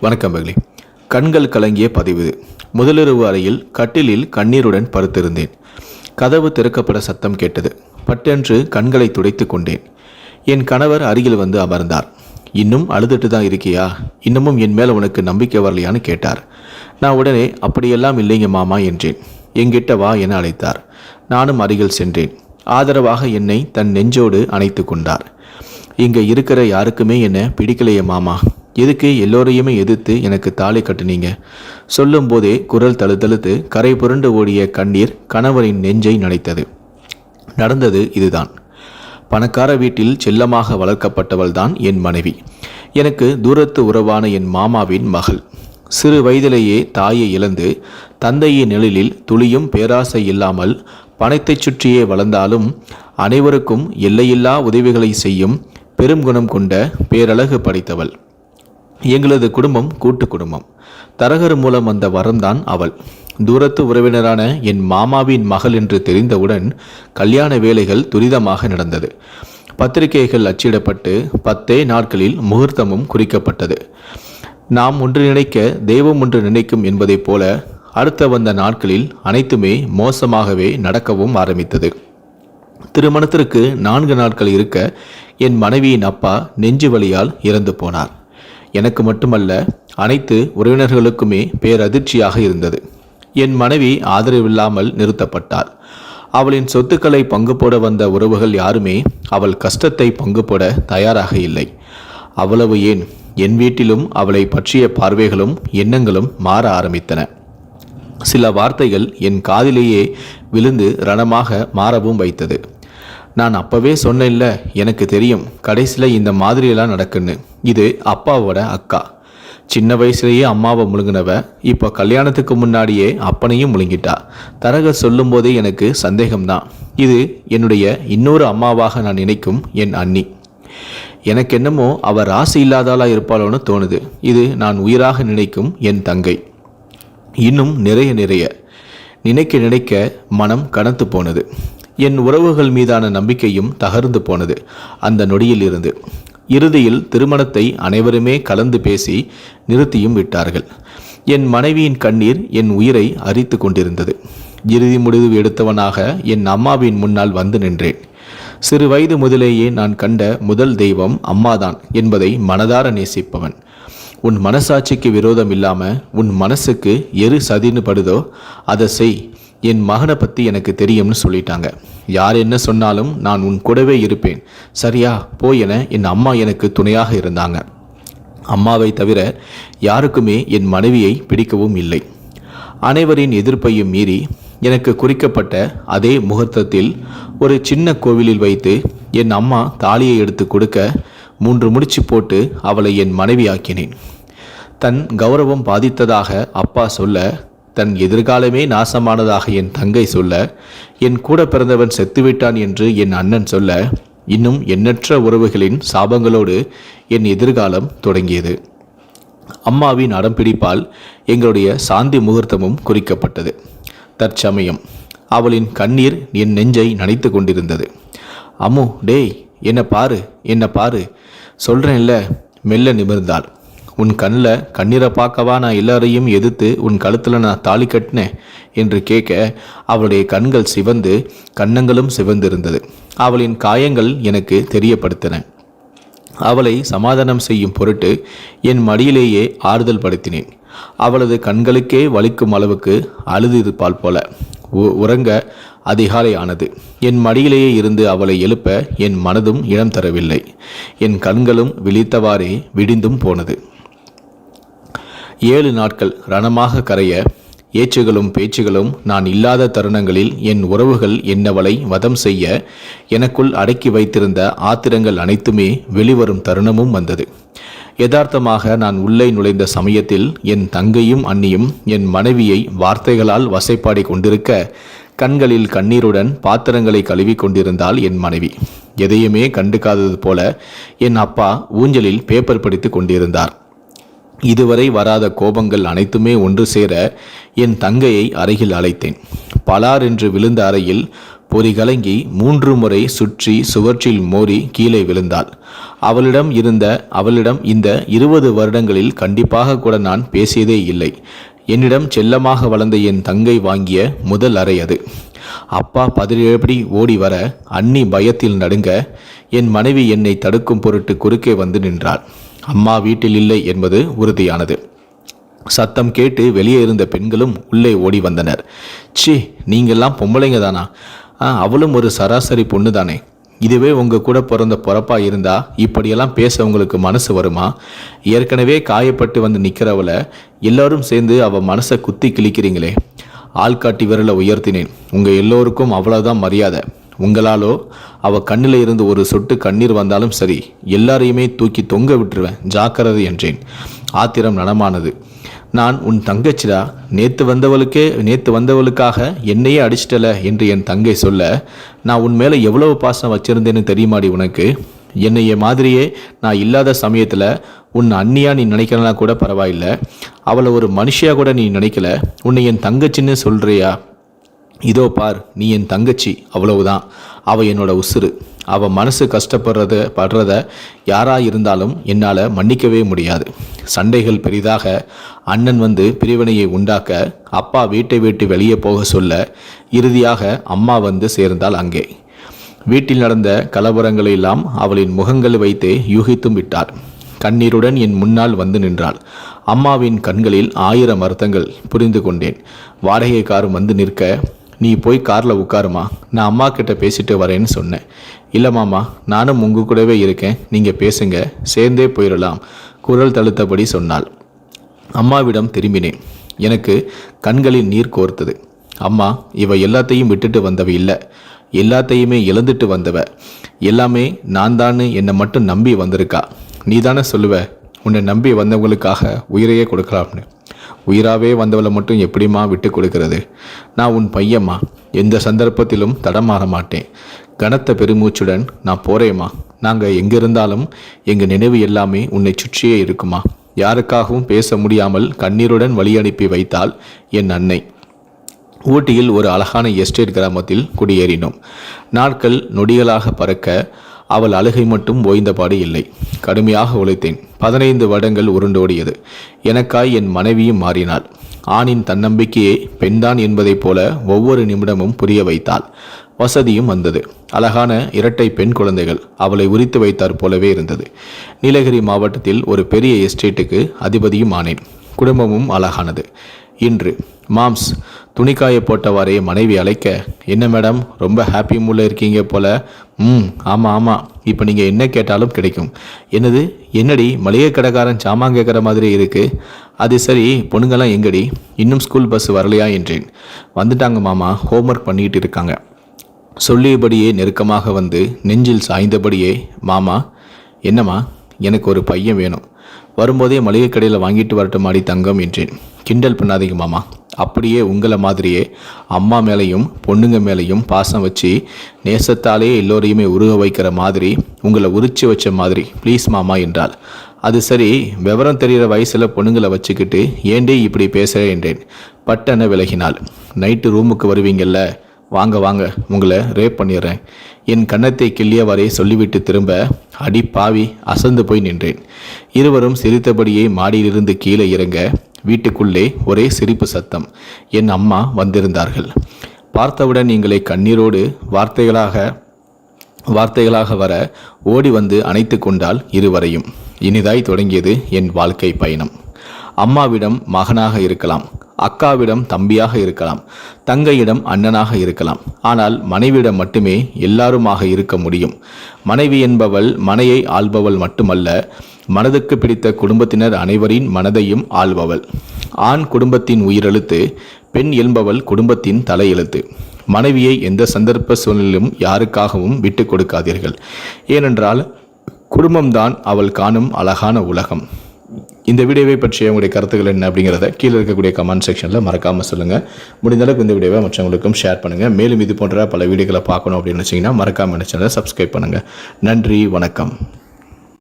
வணக்கம் பகலி. கண்கள் கலங்கிய பதிவு. முதலிரவு அறையில் கட்டிலில் கண்ணீருடன் படுத்திருந்தேன். கதவு திறக்கப்பட சத்தம் கேட்டது. பட்டென்று கண்களை துடைத்து கொண்டேன். என் கணவர் அருகில் வந்து அமர்ந்தார். இன்னும் அழுதுட்டு தான் இருக்கியா? இன்னமும் என் மேலே உனக்கு நம்பிக்கை வரலையான்னு கேட்டார். நான் உடனே அப்படியெல்லாம் இல்லைங்க மாமா என்றேன். என்கிட்ட வா என அழைத்தார். நானும் அருகில் சென்றேன். ஆதரவாக என்னை தன் நெஞ்சோடு அணைத்து கொண்டார். இங்கே இருக்கிற யாருக்குமே என்ன பிடிக்கலையே மாமா, எதுக்கு எல்லோரையுமே எதிர்த்து எனக்கு தாலி கட்டுனீங்க? சொல்லும் போதே குரல் தழுதழுத்து கரை புரண்டு ஓடிய கண்ணீர் கணவரின் நெஞ்சை நனைத்தது. நடந்தது இதுதான். பணக்கார வீட்டில் செல்லமாக வளர்க்கப்பட்டவள்தான் என் மனைவி. எனக்கு தூரத்து உறவான என் மாமாவின் மகள். சிறு வயதிலேயே தாயை இழந்து தந்தையின் நிழலில் துளியும் பேராசை இல்லாமல் பணத்தைச் சுற்றியே வளர்ந்தாலும் அனைவருக்கும் எல்லையில்லா உதவிகளை செய்யும் பெரும் குணம் கொண்ட பேரழகு படைத்தவள். எங்களது குடும்பம் கூட்டு குடும்பம். தரகர் மூலம் வந்த வரம்தான் அவள். தூரத்து உறவினரான என் மாமாவின் மகள் என்று தெரிந்தவுடன் கல்யாண வேலைகள் துரிதமாக நடந்தது. பத்திரிகைகள் அச்சிடப்பட்டு 10 நாட்களில் முகூர்த்தமும் குறிக்கப்பட்டது. நாம் ஒன்று நினைக்க தெய்வம் ஒன்று நினைக்கும் என்பதைப் போல அடுத்த வந்த நாட்களில் அனைத்துமே மோசமாகவே நடக்கவும் ஆரம்பித்தது. திருமணத்திற்கு 4 நாட்கள் இருக்க என் மனைவியின் அப்பா நெஞ்சு வலியால் இறந்து போனார். எனக்கு மட்டுமல்ல, அனைத்து உறவினர்களுக்குமே பேரதிர்ச்சியாக இருந்தது. என் மனைவி ஆதரவில்லாமல் நிறுத்தப்பட்டாள். அவளின் சொத்துக்களை பங்கு போட வந்த உறவுகள் யாருமே அவள் கஷ்டத்தை பங்கு போட தயாராக இல்லை. அவ்வளவு ஏன், என் வீட்டிலும் அவளை பற்றிய பார்வைகளும் எண்ணங்களும் மாற ஆரம்பித்தன. சில வார்த்தைகள் என் காதிலேயே விழுந்து ரணமாக மாறவும் வைத்தது. நான் அப்பவே சொன்னேன்ல, எனக்கு தெரியும் கடைசியில் இந்த மாதிரியெல்லாம் நடக்குன்னு. இது அப்பாவோட அக்கா. சின்ன வயசுலேயே அம்மாவை முழுங்கினவ இப்போ கல்யாணத்துக்கு முன்னாடியே அப்பனையும் முழுங்கிட்டா. தரகர் சொல்லும் போதே எனக்கு சந்தேகம்தான். இது என்னுடைய இன்னொரு அம்மாவாக நான் நினைக்கும் என் அண்ணி. எனக்கு என்னமோ அவர் ராசி இல்லாதாளா இருப்பாளோன்னு தோணுது. இது நான் உயிராக நினைக்கும் என் தங்கை. இன்னும் நிறைய நினைக்க நினைக்க மனம் கனத்து போனது. என் உறவுகள் மீதான நம்பிக்கையும் தகர்ந்து போனது. அந்த நொடியில் இருந்து இறுதியில் திருமணத்தை அனைவருமே கலந்து பேசி நிறுத்தியும் விட்டார்கள். என் மனைவியின் கண்ணீர் என் உயிரை அரித்து கொண்டிருந்தது. இறுதி முடிவு எடுத்தவனாக என் அம்மாவின் முன்னால் வந்து நின்றேன். சிறு வயது முதலேயே நான் கண்ட முதல் தெய்வம் அம்மாதான் என்பதை மனதார நேசிப்பவன். உன் மனசாட்சிக்கு விரோதம் இல்லாமல் உன் மனசுக்கு எரு சதின்னு படுதோ அதை செய். என் மகனை பற்றி எனக்கு தெரியும்னு சொல்லிட்டாங்க. யார் என்ன சொன்னாலும் நான் உன் கூடவே இருப்பேன், சரியா போய் என என் அம்மா எனக்கு துணையாக இருந்தாங்க. அம்மாவை தவிர யாருக்குமே என் மனைவியை பிடிக்கவும் இல்லை. அனைவரின் எதிர்ப்பையும் மீறி எனக்கு குறிக்கப்பட்ட அதே முகூர்த்தத்தில் ஒரு சின்ன கோவிலில் வைத்து என் அம்மா தாலியை எடுத்து கொடுக்க 3 முடிச்சு போட்டு அவளை என் மனைவியாக்கினேன். தன் கௌரவம் பாதித்ததாக அப்பா சொல்ல, தன் எதிர்காலமே நாசமானதாக என் தங்கை சொல்ல, என் கூட பிறந்தவன் செத்துவிட்டான் என்று என் அண்ணன் சொல்ல, இன்னும் எண்ணற்ற உறவுகளின் சாபங்களோடு என் எதிர்காலம் தொடங்கியது. அம்மாவின் அடம்பிடிப்பால் எங்களுடைய சாந்தி முகூர்த்தமும் குறிக்கப்பட்டது. தற்சமயம் அவளின் கண்ணீர் என் நெஞ்சை நனைத்து கொண்டிருந்தது. அம்மு, டேய், என்ன பாரு சொல்கிறேன்ல. மெல்ல நிமிர்ந்தாள். உன் கண்ணில் கண்ணீரை பார்க்கவா நான் எல்லாரையும் எதிர்த்து உன் கழுத்தில் நான் தாலி கட்டினேன் என்று கேட்க அவளுடைய கண்கள் சிவந்து கன்னங்களும் சிவந்திருந்தது. அவளின் காயங்கள் எனக்கு தெரியப்படுத்தின. அவளை சமாதானம் செய்யும் பொருட்டு என் மடியிலேயே ஆறுதல் படுத்தினேன். அவளது கண்களுக்கே வலிக்கும் அளவுக்கு அழுதிருப்பாள் போல. உறங்க அதிகாலை ஆனது. என் மடியிலேயே இருந்து அவளை எழுப்ப என் மனதும் இடம் தரவில்லை. என் கண்களும் விழித்தவாறே விடிந்தும் போனது. 7 நாட்கள் ரணமாக கரைய ஏச்சுகளும் பேச்சுகளும் நான் இல்லாத தருணங்களில் என் உறவுகள் என்னவளை வதம் செய்ய எனக்குள் அடக்கி வைத்திருந்த ஆத்திரங்கள் அனைத்துமே வெளிவரும் தருணமும் வந்தது. யதார்த்தமாக நான் உள்ளே நுழைந்த சமயத்தில் என் தங்கையும் அண்ணியும் என் மனைவியை வார்த்தைகளால் வசைப்பாடி கொண்டிருக்க, கண்களில் கண்ணீருடன் பாத்திரங்களை கழுவி கொண்டிருந்தாள் என் மனைவி. எதையுமே கண்டுக்காதது போல என் அப்பா ஊஞ்சலில் பேப்பர் படித்து கொண்டிருந்தார். இதுவரை வராத கோபங்கள் அனைத்துமே ஒன்று சேர என் தங்கையை அருகில் அழைத்தேன். பலார் என்று விழுந்த அறையில் பொறி கலங்கி 3 முறை சுற்றி சுவற்றில் மோதி கீழே விழுந்தாள். அவளிடம் இந்த 20 வருடங்களில் கண்டிப்பாக கூட நான் பேசியதே இல்லை. என்னிடம் செல்லமாக வளர்ந்த என் தங்கை வாங்கிய முதல் அறை அது. அப்பா பதறியபடி ஓடி வர அண்ணி பயத்தில் நடுங்க என் மனைவி என்னை தடுக்கும் பொருட்டு குறுக்கே வந்து நின்றாள். அம்மா வீட்டில் இல்லை என்பது உறுதியானது. சத்தம் கேட்டு வெளியே இருந்த பெண்களும் உள்ளே ஓடி வந்தனர். சி, நீங்கள்லாம் பொம்பளைங்க தானா? அவளும் ஒரு சராசரி பொண்ணு தானே. இதுவே உங்கள் கூட பிறந்த பொறப்பா இருந்தா இப்படியெல்லாம் பேச உங்களுக்கு மனசு வருமா? ஏற்கனவே காயப்பட்டு வந்து நிற்கிறவளை எல்லாரும் சேர்ந்து அவள் மனசை குத்தி கிழிக்கிறீங்களே. ஆள்காட்டி விரலை உயர்த்தினேன். உங்கள் எல்லோருக்கும் அவ்வளோதான் மரியாதை. உங்களாலோ அவள் கண்ணில் இருந்து ஒரு சொட்டு கண்ணீர் வந்தாலும் சரி, எல்லாரையுமே தூக்கி தொங்க விட்டுருவேன், ஜாக்கிரதை என்றேன். ஆத்திரம் நனமானது. நான் உன் தங்கச்சிடா, நேற்று வந்தவளுக்காக என்னையே அடிச்சிட்டல என்று என் தங்கை சொல்ல, நான் உன் மேலே எவ்வளவு பாசம் வச்சிருந்தேன்னு தெரியுமாடி உனக்கு? என்னைய மாதிரியே நான் இல்லாத சமயத்தில் உன் அண்ணியா நீ நினைக்கிறனா கூட பரவாயில்லை, அவளை ஒரு மனுஷியா கூட நீ நினைக்கல, உன்னை என் தங்கச்சின்னு சொல்கிறியா? இதோ பார், நீ என் தங்கச்சி, அவ்வளவுதான். அவள் என்னோட உசுறு. அவள் மனசு படுறத யாராக இருந்தாலும் என்னால் மன்னிக்கவே முடியாது. சண்டைகள் பெரிதாக, அண்ணன் வந்து பிரிவினையை உண்டாக்க, அப்பா வீட்டை விட்டு வெளியே போக சொல்ல, இறுதியாக அம்மா வந்து சேர்ந்தால் அங்கே. வீட்டில் நடந்த கலவரங்களை எல்லாம் அவளின் முகங்கள் வைத்தே யூகித்தும் விட்டாள். கண்ணீருடன் என் முன்னால் வந்து நின்றாள். அம்மாவின் கண்களில் 1000 அர்த்தங்கள் புரிந்து கொண்டேன். வாடகைக்காரன் வந்து நிற்க, நீ போய் காரில் உட்காருமா, நான் அம்மா கிட்ட பேசிட்டு வரேன்னு சொன்னேன். இல்லை மாமா, நானும் உங்க கூடவே இருக்கேன், நீங்கள் பேசுங்க, சேர்ந்தே போயிடலாம், குரல் தழுத்தபடி சொன்னாள். அம்மாவிடம் திரும்பினேன். எனக்கு கண்களில் நீர் கோர்த்தது. அம்மா, இவ எல்லாத்தையும் விட்டுட்டு வந்தவ இல்லை, எல்லாத்தையுமே இழந்துட்டு வந்தவ. எல்லாமே நான் தான், என்னை மட்டும் நம்பி வந்திருக்கா. நீ தானே சொல்லுவ, உன்னை நம்பி வந்தவங்களுக்காக உயிரையே கொடுக்கலாம்னு. உயிராகவே வந்தவளை மட்டும் எப்படிம்மா விட்டு கொடுக்கறது? நான் உன் பையம்மா, எந்த சந்தர்ப்பத்திலும் தடமாற மாட்டேன். கனத்த பெருமூச்சுடன் நான் போகிறேம்மா. நாங்கள் எங்கே இருந்தாலும் எங்கள் நினைவு எல்லாமே உன்னை சுற்றியே இருக்குமா. யாருக்காகவும் பேச முடியாமல் கண்ணீருடன் வழி அனுப்பி வைத்தாள் என் அன்னை. ஊட்டியில் ஒரு அழகான எஸ்டேட் கிராமத்தில் குடியேறினோம். நாட்கள் நொடிகளாக பறக்க அவள் அழுகை மட்டும் ஓய்ந்தபாடு இல்லை. கடுமையாக உழைத்தேன். 15 வருடங்கள் உருண்டோடியது. எனக்காய் என் மனைவியும் மாறினாள். ஆணின் தன்னம்பிக்கையே பெண்தான் என்பதைப் போல ஒவ்வொரு நிமிடமும் புரிய வைத்தாள். வசதியும் வந்தது. அழகான 2 பெண் குழந்தைகள் அவளை உரித்து வைத்தார் போலவே இருந்தது. நீலகிரி மாவட்டத்தில் ஒரு பெரிய எஸ்டேட்டுக்கு அதிபதியும் ஆனேன். குடும்பமும் அழகானது. இன்று மாம்ஸ் துணிக்காய போட்டவாறே மனைவி அழைக்க, என்ன மேடம், ரொம்ப ஹாப்பி மூடில் இருக்கீங்க போல. ஆமாம், இப்போ நீங்கள் என்ன கேட்டாலும் கிடைக்கும். என்னடி மளிகை கடைக்காரன் சாமான் கேட்குற மாதிரி இருக்குது. அது சரி, பொண்ணுங்கள்லாம் எங்கடி, இன்னும் ஸ்கூல் பஸ் வரலையா என்றேன். வந்துட்டாங்க மாமா, ஹோம்ஒர்க் பண்ணிக்கிட்டு இருக்காங்க. சொல்லியபடியே நெருக்கமாக வந்து நெஞ்சில் சாய்ந்தபடியே, மாமா, என்னம்மா, எனக்கு ஒரு பையன் வேணும். வரும்போதே மளிகை கடையில் வாங்கிட்டு வரட்டுமாடி தங்கம் என்றேன். கிண்டல் பண்ணாதீங்க மாமா, அப்படியே உங்களை மாதிரியே அம்மா மேலேயும் பொண்ணுங்க மேலேயும் பாசம் வச்சு நேசத்தாலே எல்லோரையுமே உருக வைக்கிற மாதிரி, உங்களை உரிச்சு வச்ச மாதிரி, ப்ளீஸ் மாமா என்றாள். அது சரி, விவரம் தெரிகிற வயசில் பொண்ணுங்களை வச்சுக்கிட்டு ஏண்டே இப்படி பேசுகிறேன் என்றேன். பட்டென விலகினாள். நைட்டு ரூமுக்கு வருவீங்கல்ல, வாங்க உங்களை ரேப் பண்ணிடுறேன். என் கன்னத்தை கிள்ளியவரை சொல்லிவிட்டு திரும்ப, அடி பாவி, அசந்து போய் நின்றேன். இருவரும் சிரித்தபடியே மாடியிலிருந்து கீழே இறங்க வீட்டுக்குள்ளே ஒரே சிரிப்பு சத்தம். என் அம்மா வந்திருந்தார்கள். பார்த்தவுடன் எங்களை கண்ணீரோடு வார்த்தைகளாக வர ஓடி வந்து அணைத்து கொண்டால் இருவரையும். இனிதாய் தொடங்கியது என் வாழ்க்கை பயணம். அம்மாவிடம் மகனாக இருக்கலாம், அக்காவிடம் தம்பியாக இருக்கலாம், தங்கையிடம் அண்ணனாக இருக்கலாம். ஆனால் மனைவியிடம் மட்டுமே எல்லாருமாக இருக்க முடியும். மனைவி என்பவள் மனையை ஆள்பவள் மட்டுமல்ல, மனதுக்கு பிடித்த குடும்பத்தினர் அனைவரின் மனதையும் ஆள்பவள். ஆண் குடும்பத்தின் உயிரெழுத்து, பெண் என்பவள் குடும்பத்தின் தலையெழுத்து. மனைவியை எந்த சந்தர்ப்ப சூழ்நிலையிலும் யாருக்காகவும் விட்டு கொடுக்காதீர்கள். ஏனென்றால் குடும்பம்தான் அவள் காணும் அழகான உலகம். இந்த வீடியோவை பற்றிய உங்களுடைய கருத்துக்கள் என்ன அப்படிங்கிறத கீழே இருக்கக்கூடிய கமெண்ட் செக்ஷனில் மறக்காமல் சொல்லுங்கள். முடிந்தளவுக்கு இந்த வீடியோவை மற்றவங்களுக்கும் ஷேர் பண்ணுங்கள். மேலும் இது போன்ற பல வீடியோக்களை பார்க்கணும் அப்படின்னு நினச்சிங்கன்னா மறக்காமல் சேனலை சப்ஸ்கிரைப் பண்ணுங்கள். நன்றி, வணக்கம்.